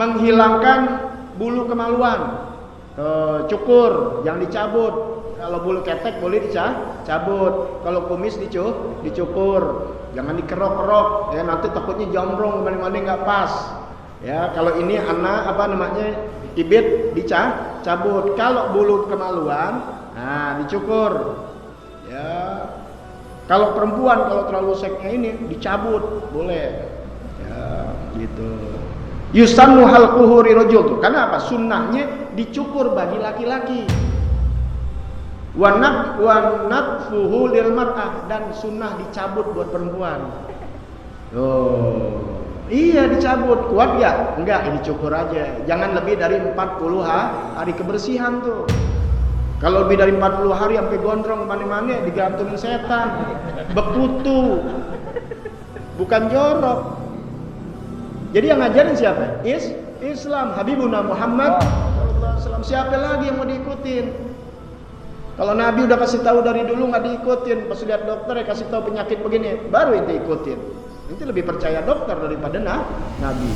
menghilangkan bulu kemaluan. Cukur, yang dicabut. Kalau bulu ketek boleh dicabut. Kalau kumis dicukur. Jangan dikerok-kerok. Ya, nanti takutnya jombrong kemana-mana nggak pas. Ya, kalau ini anak ibit dicabut. Kalau bulu kemaluan, dicukur. Ya. Kalau perempuan kalau terlalu seknya ini dicabut, boleh. Ya, gitu. Yusannu halquhu rirajul tuh. Karena apa? Sunnahnya dicukur bagi laki-laki. Wa natfuhu lil mar'ah, dan sunnah dicabut buat perempuan. Iya dicabut, kuat ya? Enggak, dicukur aja. Jangan lebih dari 40 hari kebersihan tuh. Kalau lebih dari 40 hari sampai gondrong mana-mana digantungin setan, bekutu. Bukan jorok. Jadi yang ngajarin siapa? Islam, Habibuna Muhammad sallallahu alaihi wasallam. Siapa lagi yang mau diikutin? Kalau Nabi udah kasih tahu dari dulu nggak diikutin, pas lihat dokter ya kasih tahu penyakit begini, baru itu ikutin. Nanti lebih percaya dokter daripada Nabi.